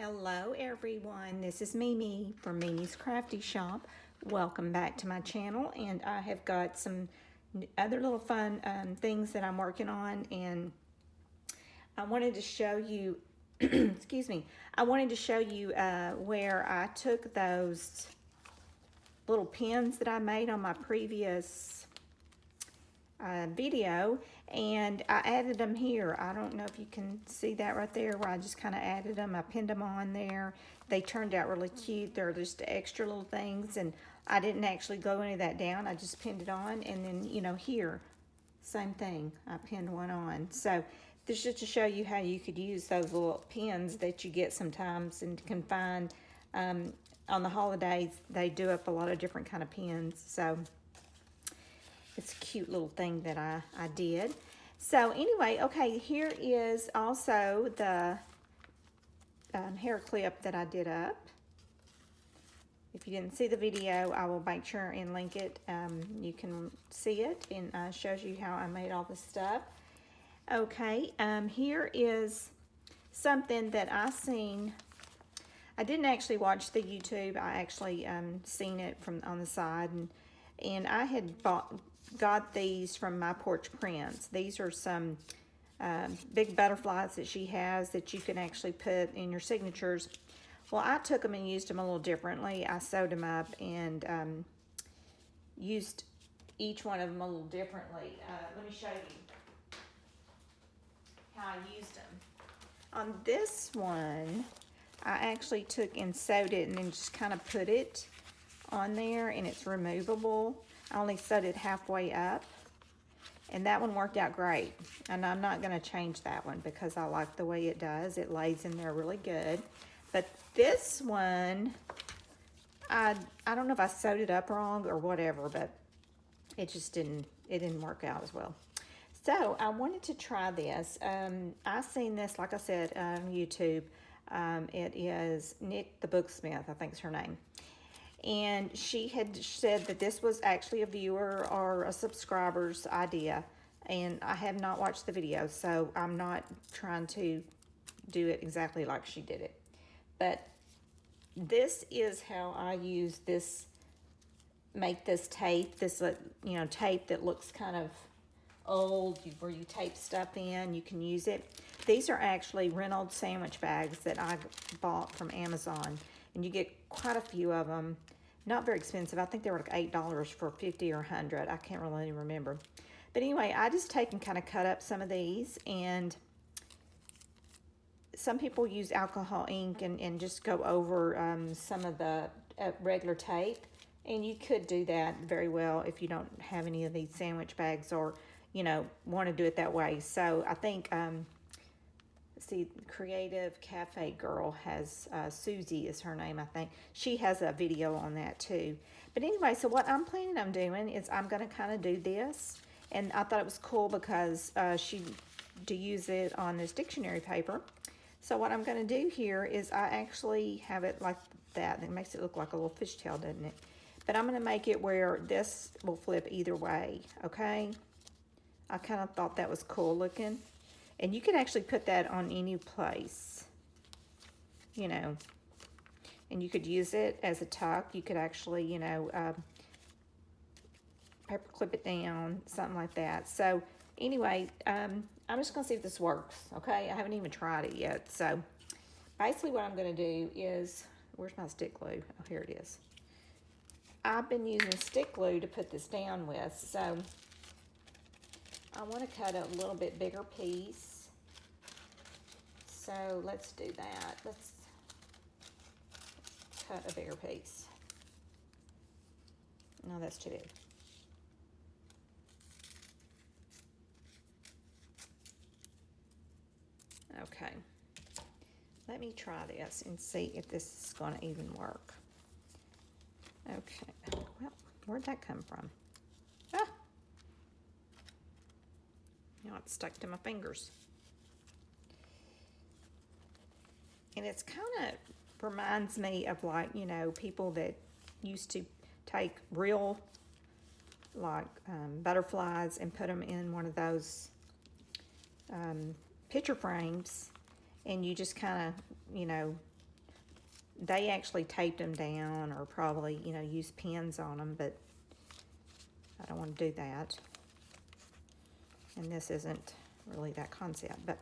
Hello everyone, this is Mimi from Mimi's Crafty Shop. Welcome back to my channel, and I have got some other little fun things that I'm working on, and I wanted to show you excuse me, I wanted to show you where I took those little pins that I made on my previous video, and I added them here. I don't know if you can see that right there where I just kind of added them. I pinned them on there. They turned out really cute. They're just extra little things, and I didn't actually glue any of that down. I just pinned it on, and then, you know, here, same thing. I pinned one on. So this is just to show you how you could use those little pins that you get sometimes and can find on the holidays. They do up a lot of different kind of pins. So it's a cute little thing that I did. So anyway, okay, here is also the hair clip that I did up. If you didn't see the video, I will make sure and link it. You can see it, and shows you how I made all this stuff. Okay, here is something that I seen. I didn't actually watch the YouTube. I actually seen it from on the side, and I had got these from My Porch Prints. These are some big butterflies that she has that you can actually put in your signatures. Well, I took them and used them a little differently. I sewed them up and used each one of them a little differently. Let me show you how I used them. On this one, I actually took and sewed it and then just kind of put it on there, and it's removable. I only sewed it halfway up, and that one worked out great. And I'm not going to change that one because I like the way it does. It lays in there really good. But this one, I don't know if I sewed it up wrong or whatever, but it just didn't work out as well. So I wanted to try this. I seen this, like I said, on YouTube. It is Nick the Booksmith, I think is her name. And she had said that this was actually a viewer or a subscriber's idea, and I have not watched the video, so I'm not trying to do it exactly like she did it. But this is how I use this, make this tape, this, you know, tape that looks kind of old, where you tape stuff in, you can use it. These are actually Reynolds sandwich bags that I bought from Amazon, and you get quite a few of them. Not very expensive. I think they were like $8 for 50 or 100. I can't really remember. But anyway, I just take and kind of cut up some of these, and some people use alcohol ink and just go over some of the regular tape, and you could do that very well if you don't have any of these sandwich bags, or, you know, want to do it that way. So I think see, Creative Cafe Girl has, Susie is her name, I think. She has a video on that too. But anyway, so what I'm planning on doing is I'm going to kind of do this. And I thought it was cool because she to use it on this dictionary paper. So what I'm going to do here is I actually have it like that. It makes it look like a little fishtail, doesn't it? But I'm going to make it where this will flip either way, okay? I kind of thought that was cool looking. And you can actually put that on any place, you know, and you could use it as a tuck. You could actually, you know, paper clip it down, something like that. So anyway, I'm just going to see if this works, okay? I haven't even tried it yet. So basically what I'm going to do is, where's my stick glue? Oh, here it is. I've been using stick glue to put this down with, so I want to cut a little bit bigger piece. So let's do that. Let's cut a bigger piece. No, that's too big. Okay. Let me try this and see if this is going to even work. Okay. Well, where'd that come from? Ah! Now it's stuck to my fingers. And it's kind of reminds me of, like, you know, people that used to take real, like, butterflies and put them in one of those picture frames, and you just kind of, you know, they actually taped them down or probably, you know, used pins on them, but I don't want to do that. And this isn't really that concept, but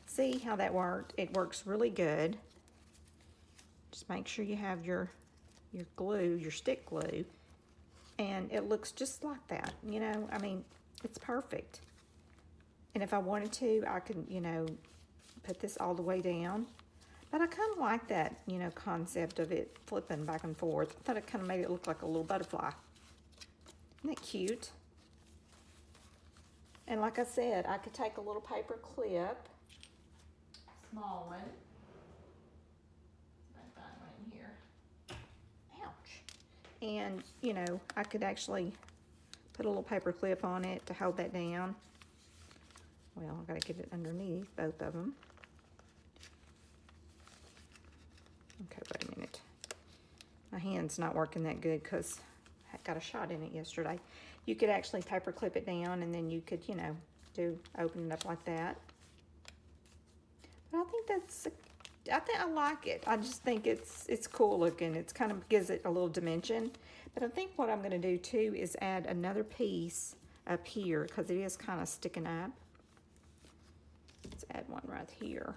see how that worked? It works really good. Just make sure you have your glue, your stick glue, and it looks just like that, you know. I mean, it's perfect. And if I wanted to, I could, you know, put this all the way down. But I kind of like that, you know, concept of it flipping back and forth. I thought it kind of made it look like a little butterfly. Isn't that cute? And like I said, I could take a little paper clip, small one. I find one in here. Ouch. And, you know, I could actually put a little paper clip on it to hold that down. Well, I gotta get it underneath both of them. Okay, wait a minute. My hand's not working that good because I got a shot in it yesterday. You could actually paper clip it down, and then you could, you know, open it up like that. But I think I like it. I just think it's cool looking. It's kind of gives it a little dimension. But I think what I'm going to do too is add another piece up here because it is kind of sticking up. Let's add one right here.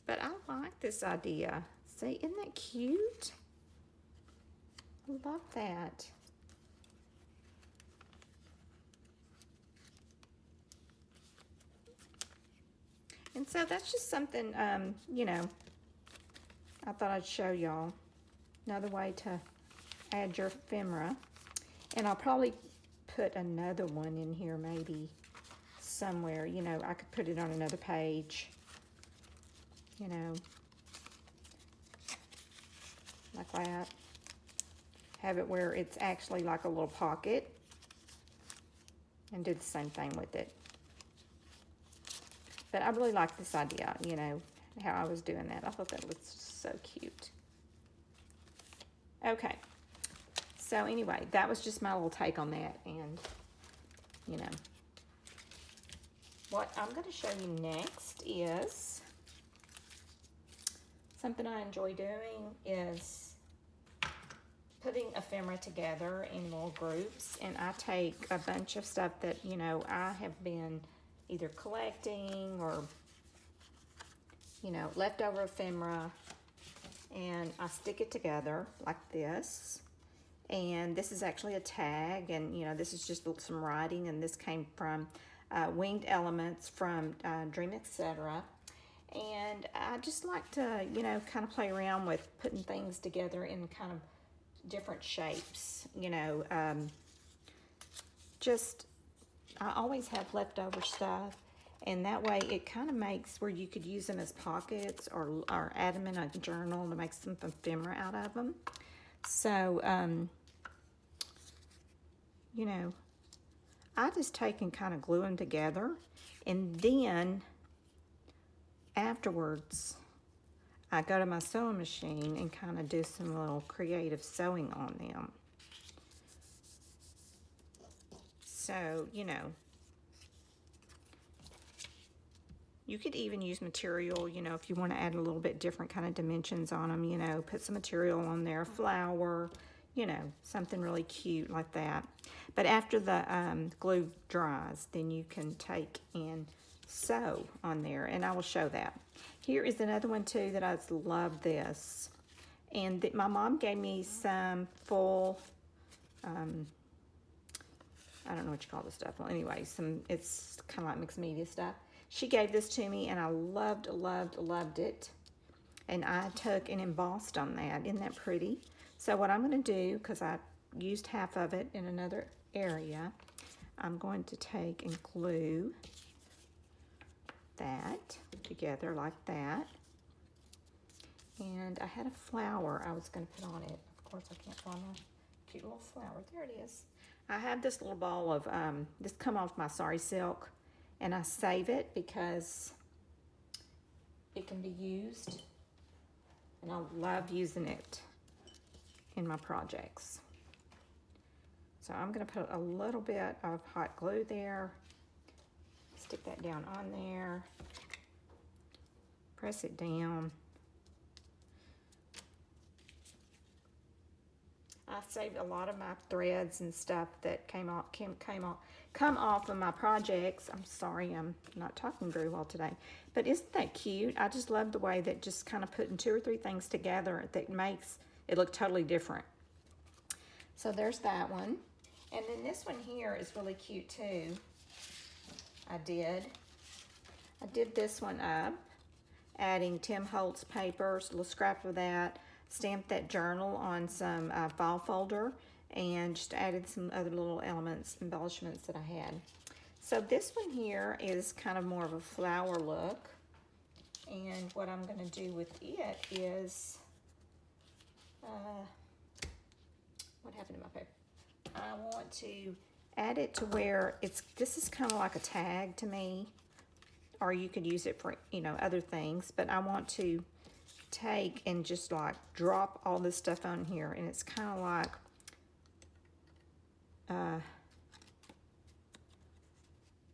But I like this idea. See, isn't that cute? I love that. And so that's just something, you know, I thought I'd show y'all. Another way to add your ephemera. And I'll probably put another one in here maybe somewhere. You know, I could put it on another page. You know, like that. Have it where it's actually like a little pocket. And do the same thing with it. But I really like this idea, you know, how I was doing that. I thought that was so cute. Okay. So anyway, that was just my little take on that. And, you know, what I'm going to show you next is something I enjoy doing is putting ephemera together in little groups. And I take a bunch of stuff that, you know, I have been either collecting or, you know, leftover ephemera, and I stick it together like this. And this is actually a tag, and, you know, this is just some writing, and this came from Winged Elements from Dream Etc. And I just like to, you know, kind of play around with putting things together in kind of different shapes, you know, I always have leftover stuff, and that way it kind of makes where you could use them as pockets or add them in a journal to make some ephemera out of them. So, you know, I just take and kind of glue them together, and then afterwards I go to my sewing machine and kind of do some little creative sewing on them. So, you know, you could even use material, you know, if you want to add a little bit different kind of dimensions on them, you know, put some material on there, a flower, you know, something really cute like that. But after the glue dries, then you can take and sew on there, and I will show that. Here is another one too that I love this. And my mom gave me some full, I don't know what you call this stuff. Well, anyway, it's kind of like mixed media stuff. She gave this to me, and I loved it. And I took and embossed on that. Isn't that pretty? So what I'm going to do, because I used half of it in another area, I'm going to take and glue that together like that. And I had a flower I was going to put on it. Of course, I can't find my cute little flower. There it is. I have this little ball of, this come off my Sari Silk, and I save it because it can be used, and I love using it in my projects. So I'm going to put a little bit of hot glue there, stick that down on there, press it down, saved a lot of my threads and stuff that come off of my projects. I'm sorry, I'm not talking very well today. But isn't that cute? I just love the way that just kind of putting 2 or 3 things together that makes it look totally different. So there's that one. And then this one here is really cute too. I did this one up, adding Tim Holtz papers, a little scrap of that, stamped that journal on some file folder, and just added some other little elements, embellishments that I had. So this one here is kind of more of a flower look. And what I'm going to do with it is, what happened to my paper? I want to add it to where this is kind of like a tag to me, or you could use it for, you know, other things, but I want to take and just like drop all this stuff on here, and it's kind of like,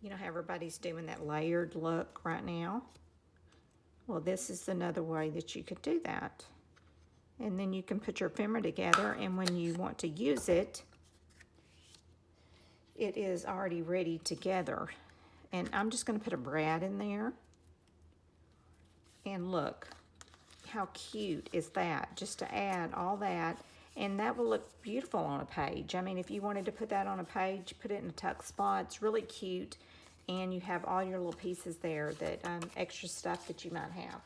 you know how everybody's doing that layered look right now? Well, this is another way that you could do that. And then you can put your ephemera together, and when you want to use it, it is already ready together. And I'm just going to put a brad in there. And look, how cute is that? Just to add all that. And that will look beautiful on a page. I mean, if you wanted to put that on a page, put it in a tuck spot. It's really cute. And you have all your little pieces there, that extra stuff that you might have.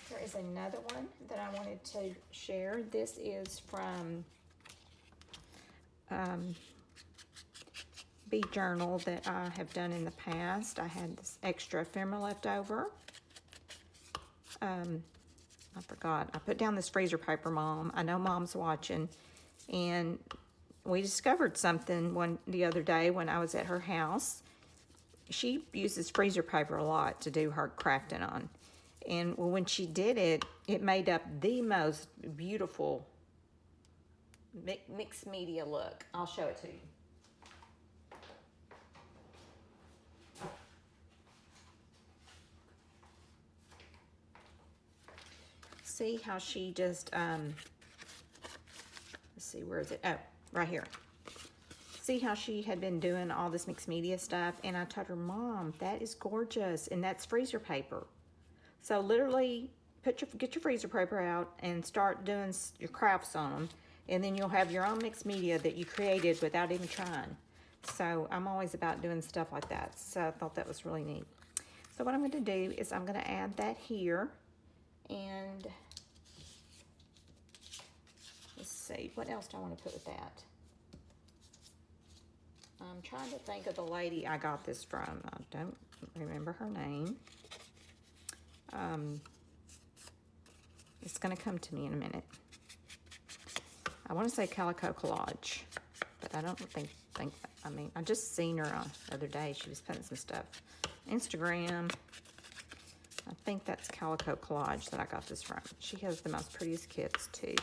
There is another one that I wanted to share. This is from Bee Journal that I have done in the past. I had this extra ephemera left over. I forgot. I put down this freezer paper, Mom. I know Mom's watching. And we discovered something the other day when I was at her house. She uses freezer paper a lot to do her crafting on. And when she did it, it made up the most beautiful mixed media look. I'll show it to you. See how she just, let's see, where is it? Oh, right here. See how she had been doing all this mixed media stuff? And I told her, Mom, that is gorgeous. And that's freezer paper. So literally, get your freezer paper out and start doing your crafts on them. And then you'll have your own mixed media that you created without even trying. So I'm always about doing stuff like that. So I thought that was really neat. So what I'm going to do is I'm going to add that here. And let's see, what else do I want to put with that? I'm trying to think of the lady I got this from. I don't remember her name. It's going to come to me in a minute. I want to say Calico Collage, but I don't think I mean, I just seen her the other day. She was putting some stuff. Instagram. I think that's Calico Collage that I got this from. She has the most prettiest kits too.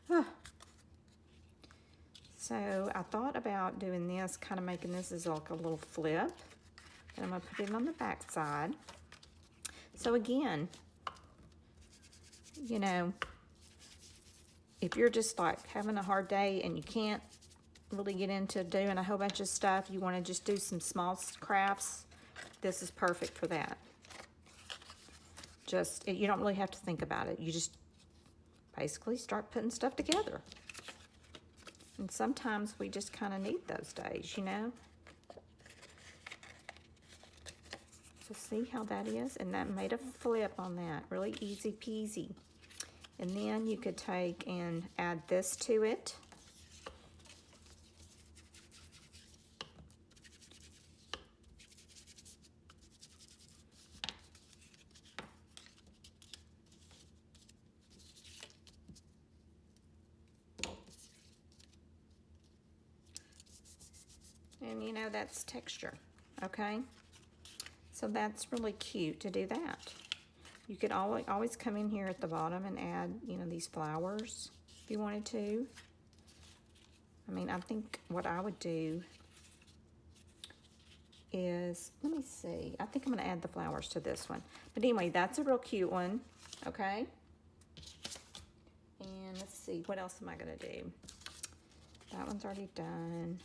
Oh. So I thought about doing this, kind of making this as like a little flip. And I'm going to put it on the back side. So again, you know, if you're just like having a hard day and you can't really get into doing a whole bunch of stuff, you want to just do some small crafts, this is perfect for that. You don't really have to think about it. You just basically start putting stuff together. And sometimes we just kind of need those days, you know. So see how that is? And that made a flip on that. Really easy peasy. And then you could take and add this to it. And you know, that's texture, okay? So that's really cute to do that. You could always come in here at the bottom and add, you know, these flowers if you wanted to. I mean, I think what I would do is, let me see. I think I'm going to add the flowers to this one. But anyway, that's a real cute one, okay? And let's see, what else am I going to do? That one's already done.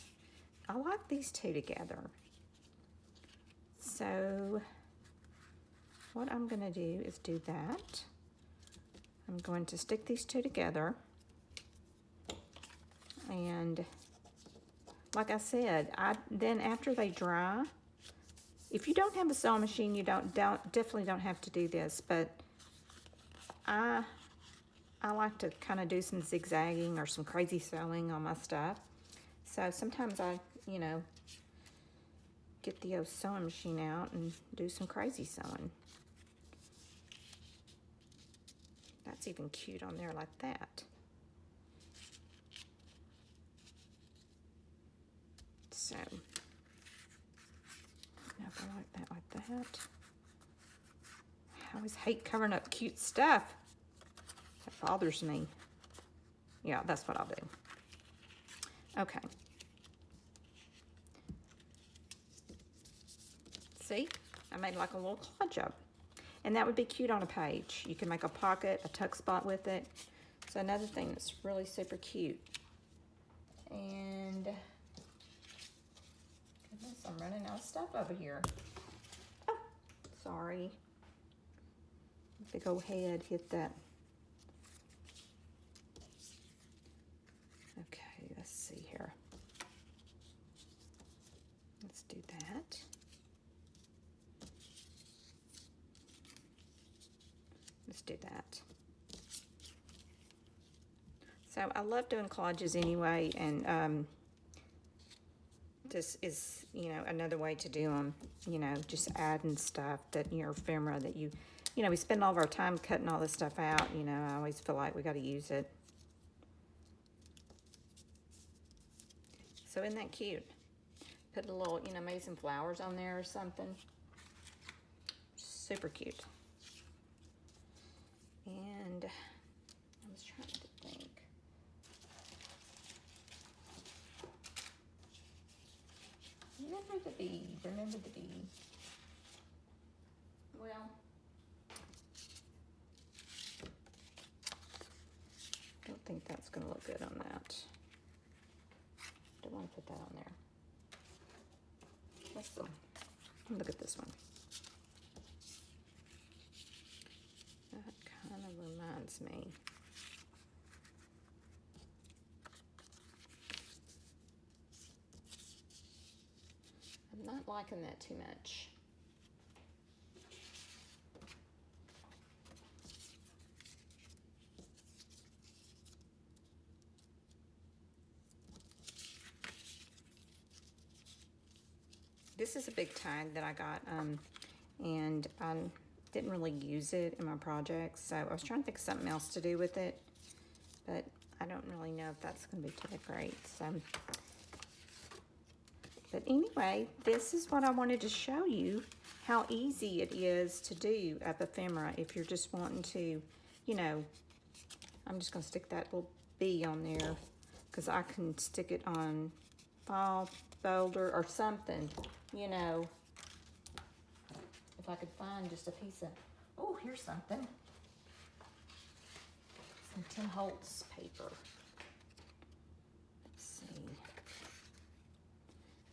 I like these two together. So what I'm going to do is do that. I'm going to stick these two together. And like I said, then after they dry, if you don't have a sewing machine, you definitely don't have to do this, but I like to kind of do some zigzagging or some crazy sewing on my stuff. So sometimes I, you know, get the old sewing machine out and do some crazy sewing. That's even cute on there like that. So, I don't know if I like that like that. I always hate covering up cute stuff. That bothers me. Yeah, that's what I'll do. Okay. See? I made like a little collage up. And that would be cute on a page. You can make a pocket, a tuck spot with it. So another thing that's really super cute. And goodness, I'm running out of stuff over here. Oh, sorry. Big old head hit that. Okay, let's see here. Let's do that. Let's do that. So I love doing collages anyway, and this is, you know, another way to do them, you know, just adding stuff that your ephemera that you know, we spend all of our time cutting all this stuff out, you know, I always feel like we got to use it. So isn't that cute? Put a little, you know, maybe some flowers on there or something. Super cute. And I was trying to think. Remember the bead, remember the bead. Well, I don't think that's going to look good on that. Don't want to put that on there. Let's look at this one. That kind of reminds me. I'm not liking that too much. This is a big tag that I got, and I didn't really use it in my projects, so I was trying to think of something else to do with it, but I don't really know if that's going to be too great. So, but anyway, this is what I wanted to show you, how easy it is to do ephemera if you're just wanting to, you know, I'm just going to stick that little bee on there because I can stick it on file folder or something, you know, if I could find just a piece of, oh, here's something. Some Tim Holtz paper. Let's see.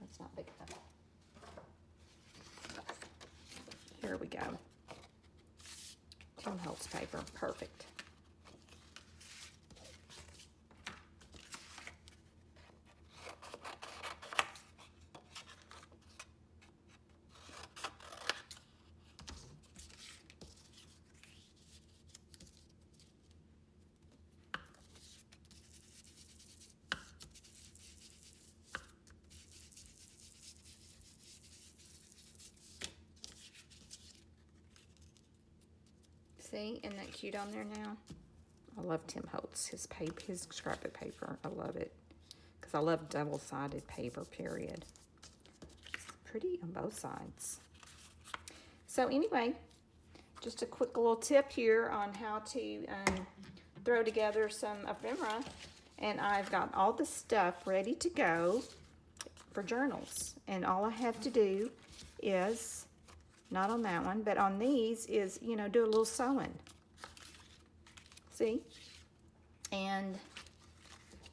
That's not big enough. Here we go. Tim Holtz paper, perfect. See, isn't that cute on there now? I love Tim Holtz, his paper, his scrapbook paper. I love it because I love double-sided paper, period. It's pretty on both sides. So anyway, just a quick little tip here on how to throw together some ephemera. And I've got all the stuff ready to go for journals. And all I have to do is, not on that one, but on these is, you know, do a little sewing. See? And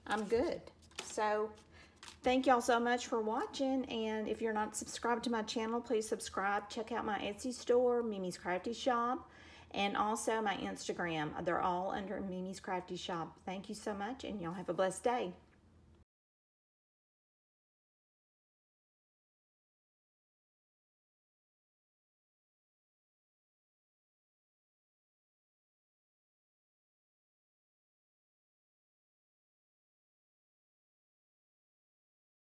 I'm good. So thank y'all so much for watching, and if you're not subscribed to my channel, please subscribe. Check out my Etsy store, Mimi's Crafty Shop, and also my Instagram. They're all under Mimi's Crafty Shop. Thank you so much, and y'all have a blessed day.